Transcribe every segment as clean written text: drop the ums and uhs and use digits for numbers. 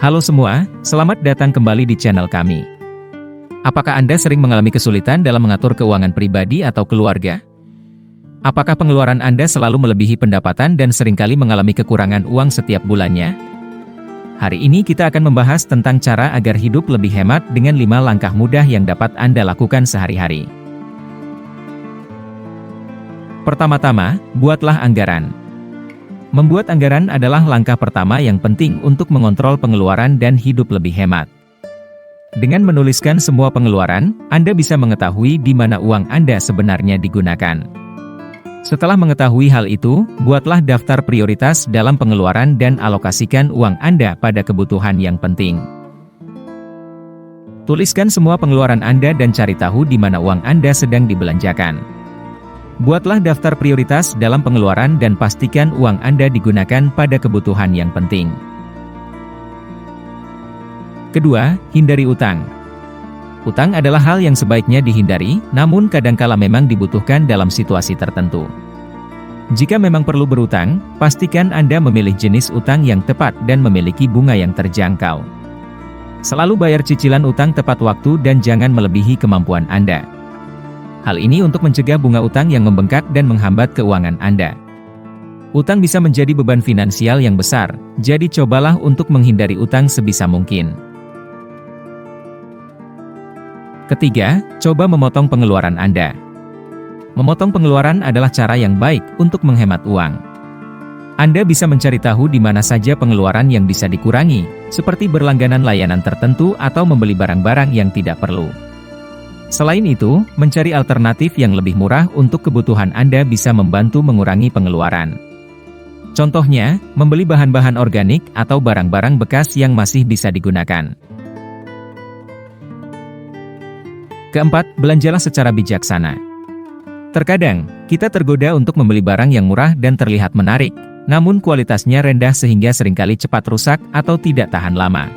Halo semua, selamat datang kembali di channel kami. Apakah Anda sering mengalami kesulitan dalam mengatur keuangan pribadi atau keluarga? Apakah pengeluaran Anda selalu melebihi pendapatan dan seringkali mengalami kekurangan uang setiap bulannya? Hari ini kita akan membahas tentang cara agar hidup lebih hemat dengan 5 langkah mudah yang dapat Anda lakukan sehari-hari. Pertama-tama, buatlah anggaran. Membuat anggaran adalah langkah pertama yang penting untuk mengontrol pengeluaran dan hidup lebih hemat. Dengan menuliskan semua pengeluaran, Anda bisa mengetahui di mana uang Anda sebenarnya digunakan. Setelah mengetahui hal itu, buatlah daftar prioritas dalam pengeluaran dan alokasikan uang Anda pada kebutuhan yang penting. Tuliskan semua pengeluaran Anda dan cari tahu di mana uang Anda sedang dibelanjakan. Buatlah daftar prioritas dalam pengeluaran dan pastikan uang Anda digunakan pada kebutuhan yang penting. Kedua, hindari utang. Utang adalah hal yang sebaiknya dihindari, namun kadangkala memang dibutuhkan dalam situasi tertentu. Jika memang perlu berutang, pastikan Anda memilih jenis utang yang tepat dan memiliki bunga yang terjangkau. Selalu bayar cicilan utang tepat waktu dan jangan melebihi kemampuan Anda. Hal ini untuk mencegah bunga utang yang membengkak dan menghambat keuangan Anda. Utang bisa menjadi beban finansial yang besar, jadi cobalah untuk menghindari utang sebisa mungkin. Ketiga, coba memotong pengeluaran Anda. Memotong pengeluaran adalah cara yang baik untuk menghemat uang. Anda bisa mencari tahu di mana saja pengeluaran yang bisa dikurangi, seperti berlangganan layanan tertentu atau membeli barang-barang yang tidak perlu. Selain itu, mencari alternatif yang lebih murah untuk kebutuhan Anda bisa membantu mengurangi pengeluaran. Contohnya, membeli bahan-bahan organik atau barang-barang bekas yang masih bisa digunakan. Keempat, belanjalah secara bijaksana. Terkadang, kita tergoda untuk membeli barang yang murah dan terlihat menarik, namun kualitasnya rendah sehingga seringkali cepat rusak atau tidak tahan lama.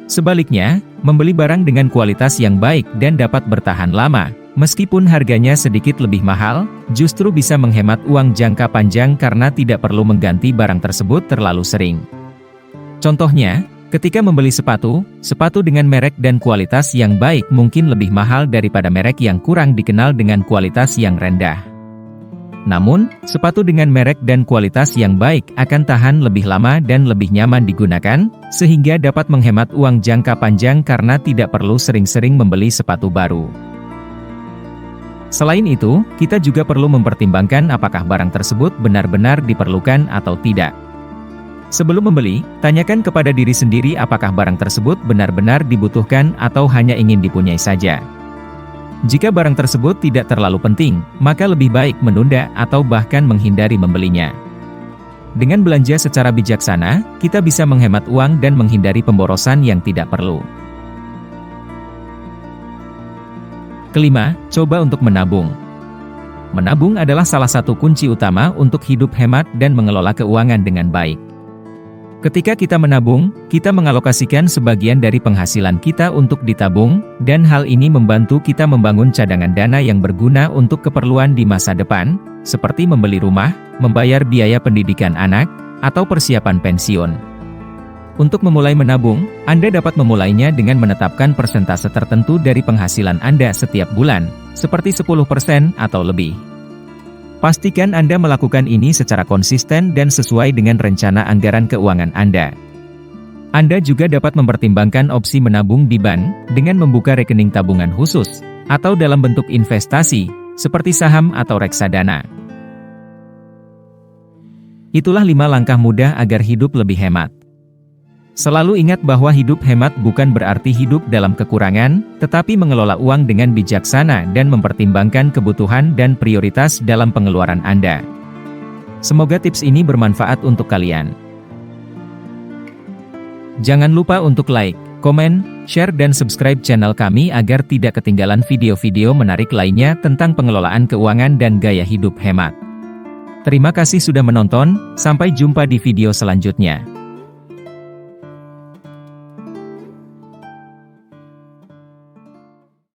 Sebaliknya, membeli barang dengan kualitas yang baik dan dapat bertahan lama, meskipun harganya sedikit lebih mahal, justru bisa menghemat uang jangka panjang karena tidak perlu mengganti barang tersebut terlalu sering. Contohnya, ketika membeli sepatu dengan merek dan kualitas yang baik mungkin lebih mahal daripada merek yang kurang dikenal dengan kualitas yang rendah. Namun, sepatu dengan merek dan kualitas yang baik akan tahan lebih lama dan lebih nyaman digunakan, sehingga dapat menghemat uang jangka panjang karena tidak perlu sering-sering membeli sepatu baru. Selain itu, kita juga perlu mempertimbangkan apakah barang tersebut benar-benar diperlukan atau tidak. Sebelum membeli, tanyakan kepada diri sendiri apakah barang tersebut benar-benar dibutuhkan atau hanya ingin dipunyai saja. Jika barang tersebut tidak terlalu penting, maka lebih baik menunda atau bahkan menghindari membelinya. Dengan belanja secara bijaksana, kita bisa menghemat uang dan menghindari pemborosan yang tidak perlu. Kelima, coba untuk menabung. Menabung adalah salah satu kunci utama untuk hidup hemat dan mengelola keuangan dengan baik. Ketika kita menabung, kita mengalokasikan sebagian dari penghasilan kita untuk ditabung, dan hal ini membantu kita membangun cadangan dana yang berguna untuk keperluan di masa depan, seperti membeli rumah, membayar biaya pendidikan anak, atau persiapan pensiun. Untuk memulai menabung, Anda dapat memulainya dengan menetapkan persentase tertentu dari penghasilan Anda setiap bulan, seperti 10% atau lebih. Pastikan Anda melakukan ini secara konsisten dan sesuai dengan rencana anggaran keuangan Anda. Anda juga dapat mempertimbangkan opsi menabung di bank dengan membuka rekening tabungan khusus, atau dalam bentuk investasi, seperti saham atau reksadana. Itulah 5 langkah mudah agar hidup lebih hemat. Selalu ingat bahwa hidup hemat bukan berarti hidup dalam kekurangan, tetapi mengelola uang dengan bijaksana dan mempertimbangkan kebutuhan dan prioritas dalam pengeluaran Anda. Semoga tips ini bermanfaat untuk kalian. Jangan lupa untuk like, komen, share dan subscribe channel kami agar tidak ketinggalan video-video menarik lainnya tentang pengelolaan keuangan dan gaya hidup hemat. Terima kasih sudah menonton, sampai jumpa di video selanjutnya.